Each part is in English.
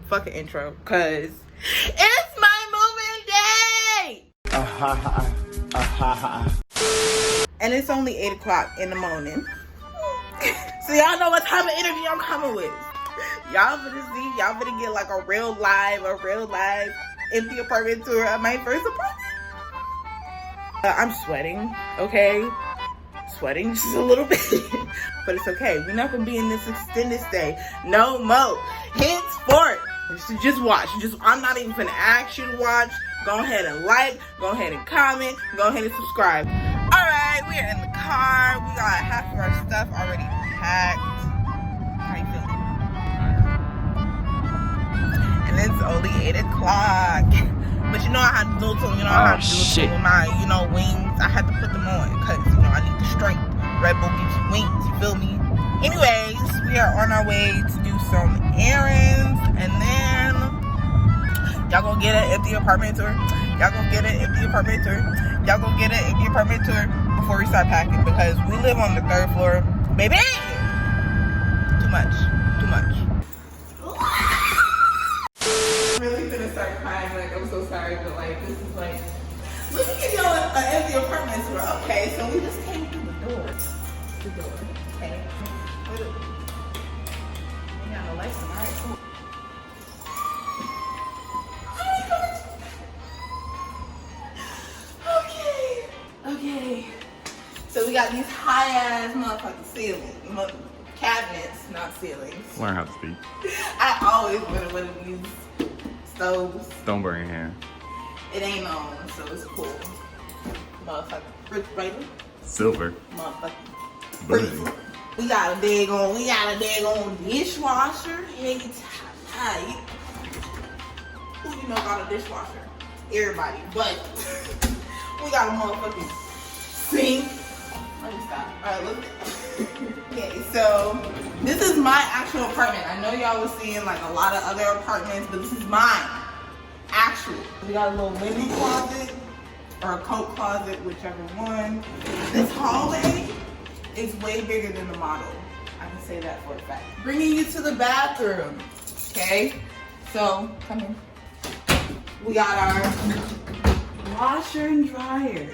fuck an intro, cause it's my moving day. And it's only 8 o'clock in the morning. So y'all know what type of energy I'm coming with. Y'all better get like a real live empty apartment tour of my first apartment. I'm sweating, okay? Sweating just a little bit, but it's okay. We're not gonna be in this extended stay no more. Henceforth, just watch. I'm not even gonna ask you to watch. Go ahead and like, go ahead and comment, go ahead and subscribe. All right, we are in the car. We got half of our stuff already packed. How you feeling? And it's only 8 o'clock. But you know I had to do it to them. You know I had to do it to them with my, wings. I had to put them on because, I need the strength. Red Bull gives you wings, you feel me? Anyways, we are on our way to do some errands. And then y'all gonna get an empty apartment tour. Y'all gonna get an empty apartment tour. Y'all gonna get an empty apartment tour before we start packing because we live on the 3rd floor. Baby! Too much. I'm really gonna start crying, like I'm so sorry, but like this is like, let me give y'all an empty apartment tour. Okay, so we just came through the door. Okay. We got no lights on, alright, cool. Okay. So we got these high ass motherfucking ceilings. Cabinets, not ceilings. Learn how to speak. I always wanted one of these stoves. Don't burn your hand. It ain't on, so it's cool. Motherfucker. Refrigerator. Silver. Motherfucker. Bougie. We got a daggone dishwasher. Hang tight. Who you know got a dishwasher? Everybody. But we got a motherfucking sink. Let me stop. Alright, let's okay, so this is my actual apartment. I know y'all was seeing like a lot of other apartments, but this is mine. Actual. We got a little linen closet or a coat closet, whichever one. This hallway is way bigger than the model. I can say that for a fact. Bringing you to the bathroom. Okay? So, come in. We got our washer and dryer.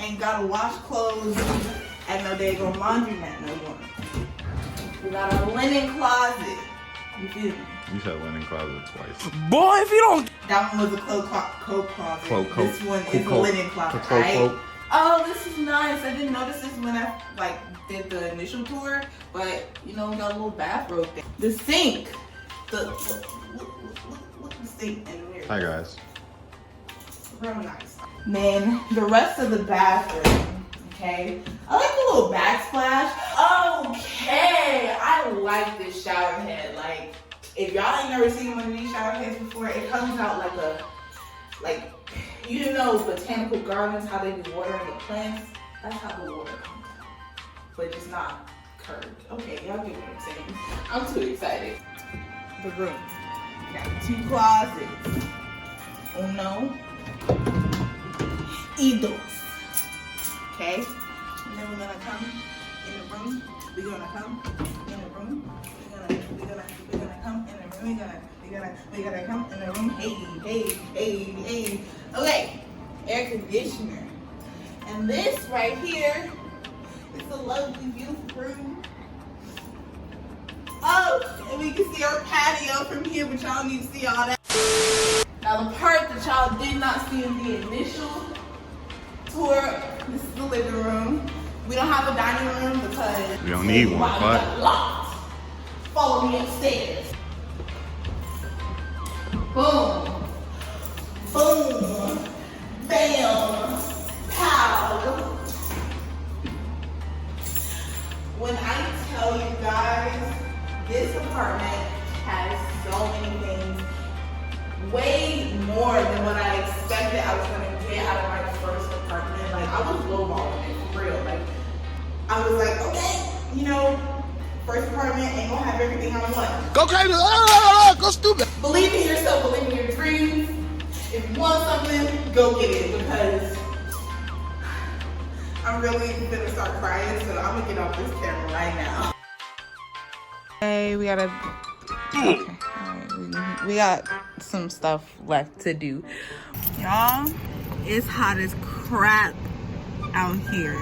Ain't gotta wash clothes at no daggone laundromat no more. We got our linen closet. You feel me? You said linen closet twice. Boy, if you don't. That one was a coat closet. This one is a linen closet, right? right? Oh, this is nice. I didn't notice this when I did the initial tour, but we got a little bathrobe there. The sink. Look the sink in the mirror. Hi guys. Real nice. Then the rest of the bathroom, okay? I like the little backsplash. Okay, I like this shower head. Like, if y'all ain't never seen one of these shower heads before, it comes out like botanical gardens, how they be watering the plants. That's how the water comes out, but it's not curved. Okay, y'all get what I'm saying. I'm too excited. The room. We got 2 closets. Oh no. Eagles. Okay? And then we're gonna come in the room. We're gonna come in the room. We're gonna come in the room. We're gonna come in the room. Hey. Okay. Air conditioner. And this right here is a lovely, beautiful room. Oh, and we can see our patio from here, but y'all need to see all that. Now the part that y'all did not see in the initial tour, this is the living room. We don't have a dining room because we don't need one, but locked. Follow me upstairs. Boom. Boom. Bam. Pow. When I tell you guys, this apartment has so many things, way more than what I expected I was going to get out of my first apartment. Like, I was lowballing it, for real. Like, I was like, okay, first apartment ain't gonna have everything I want. Go crazy. Go stupid. Believe in yourself, believe in your dreams. If you want something, go get it, because I'm really gonna start crying, so I'm gonna get off this camera right now. Hey, we gotta. Okay, alright, we we got some stuff left to do. Y'all, it's hot as crap out here.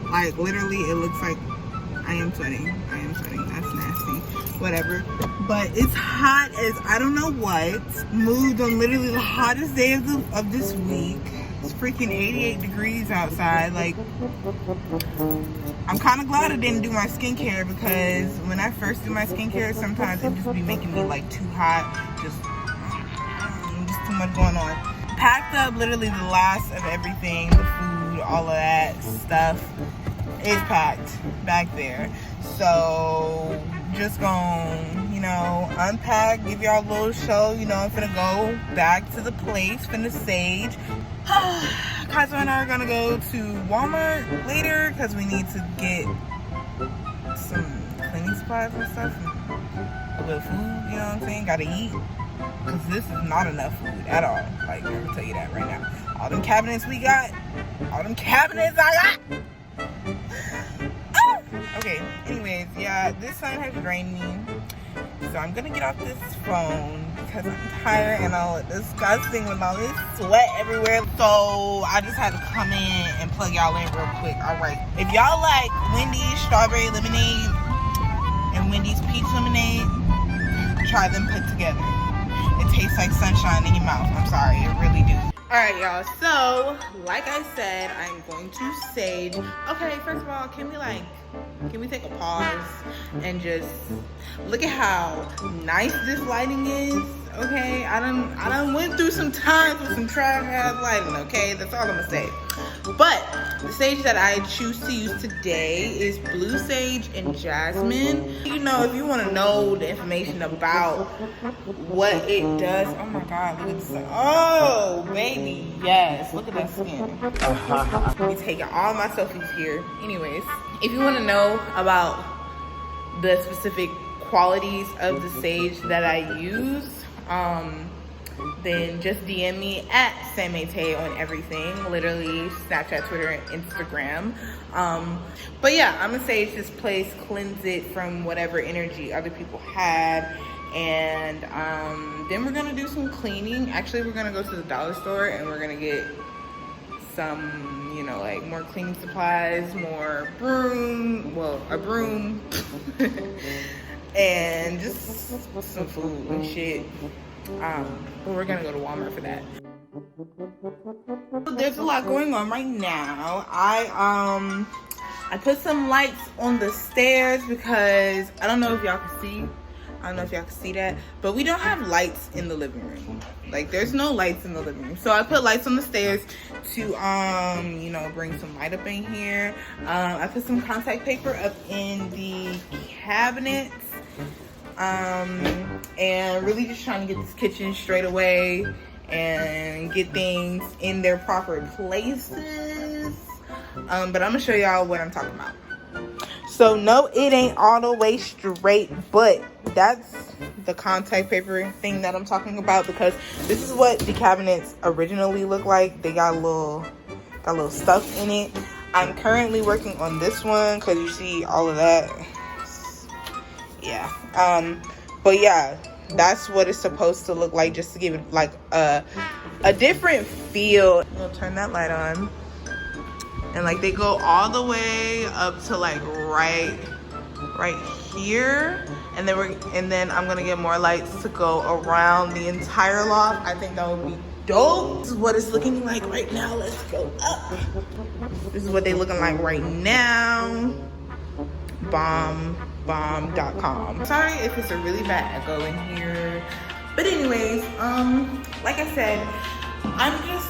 Like literally it looks like I am sweating. That's nasty. Whatever. But it's hot as I don't know what. Moved on literally the hottest day of this week. It's freaking 88 degrees outside. Like, I'm kind of glad I didn't do my skincare, because when I first do my skincare, sometimes it just be making me like too hot. Just too much going on. Packed up literally the last of everything, the food, all of that stuff is packed back there. So just gonna, you know, unpack, give y'all a little show. You know, I'm finna go back to the place, finna sage. Kaiser and I are gonna go to Walmart later because we need to get some cleaning supplies and stuff, a little food, you know what I'm saying? Gotta eat, because this is not enough food at all. Like, I'm gonna tell you that right now. All them cabinets we got, all them cabinets I got. Okay, anyways, yeah, this sun has drained me, so I'm gonna get off this phone because I'm tired and all disgusting with all this sweat everywhere. So I just had to come in and plug y'all in real quick. All right, if y'all like Wendy's strawberry lemonade and Wendy's peach lemonade, try them put together. It tastes like sunshine in your mouth. I'm sorry, it really do. All right, y'all, so like I said, I'm going to sage. Okay, first of all, can we take a pause and just look at how nice this lighting is? Okay, I done went through some times with some trash ass lighting. Okay, that's all I'm gonna say. But the sage that I choose to use today is blue sage and jasmine. You know, if you want to know the information about what it does, oh my god, look at this. Oh baby, yes, look at that skin. Be taking all my selfies here. Anyways, if you want to know about the specific qualities of the sage that I use, then just DM me at Samete on everything, literally Snapchat, Twitter, and Instagram. But yeah, I'm gonna sage this place, cleanse it from whatever energy other people had, and then we're gonna do some cleaning. Actually, we're gonna go to the dollar store and we're gonna get some, you know, like more cleaning supplies, more broom, well, a broom, and just some food and shit. But we're gonna go to Walmart for that. There's a lot going on right now. I put some lights on the stairs because I don't know if y'all can see. I don't know if y'all can see that, but we don't have lights in the living room. Like, there's no lights in the living room. So I put lights on the stairs to, you know, bring some light up in here. I put some contact paper up in the cabinets. And really just trying to get this kitchen straight away and get things in their proper places. But I'm gonna show y'all what I'm talking about. So no, it ain't all the way straight, but that's the contact paper thing that I'm talking about, because this is what the cabinets originally look like. They got a little stuff in it. I'm currently working on this one because you see all of that. Yeah. But yeah, that's what it's supposed to look like, just to give it like a different feel. We'll turn that light on, and like they go all the way up to like right here, and then I'm gonna get more lights to go around the entire loft. I think that would be dope. This is what it's looking like right now. Let's go up. This is what they looking like right now. bomb.com. Sorry if it's a really bad echo in here, but anyways, like I said, I'm just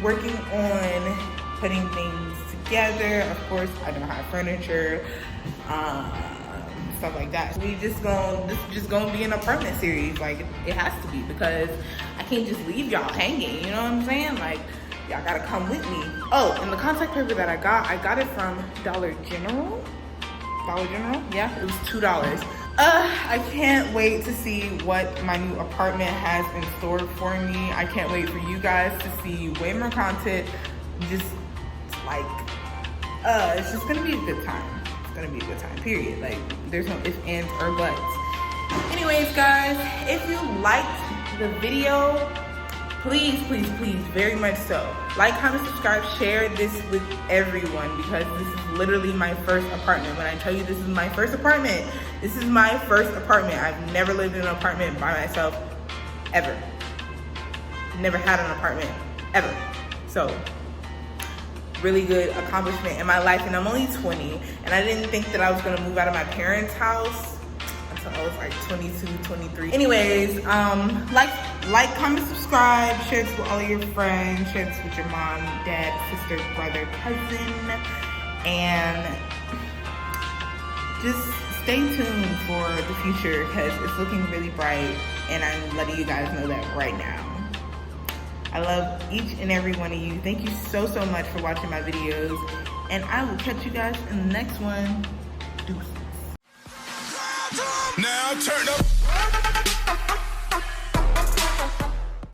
working on putting things together. Of course, I don't have furniture, stuff like that. This is just gonna be an apartment series. Like, it has to be, because I can't just leave y'all hanging, you know what I'm saying? Like, y'all gotta come with me. Oh, and the contact paper that I got it from Dollar General, yeah, it was $2. I can't wait to see what my new apartment has in store for me. I can't wait for you guys to see way more content. Just like, it's just gonna be a good time. It's gonna be a good time, period. Like, there's no ifs, ands, or buts. Anyways, guys, if you liked the video, please, very much so. Like, comment, subscribe, share this with everyone, because this is literally my first apartment. When I tell you this is my first apartment, this is my first apartment. I've never lived in an apartment by myself, ever. Never had an apartment, ever. So, really good accomplishment in my life, and I'm only 20, and I didn't think that I was gonna move out of my parents' house until I was like 22, 23. Anyways, like, comment, subscribe, share this with all of your friends, share this with your mom, dad, sister, brother, cousin, and just stay tuned for the future, because it's looking really bright, and I'm letting you guys know that right now. I love each and every one of you. Thank you so much for watching my videos, and I will catch you guys in the next one. Deuces. Now turn up.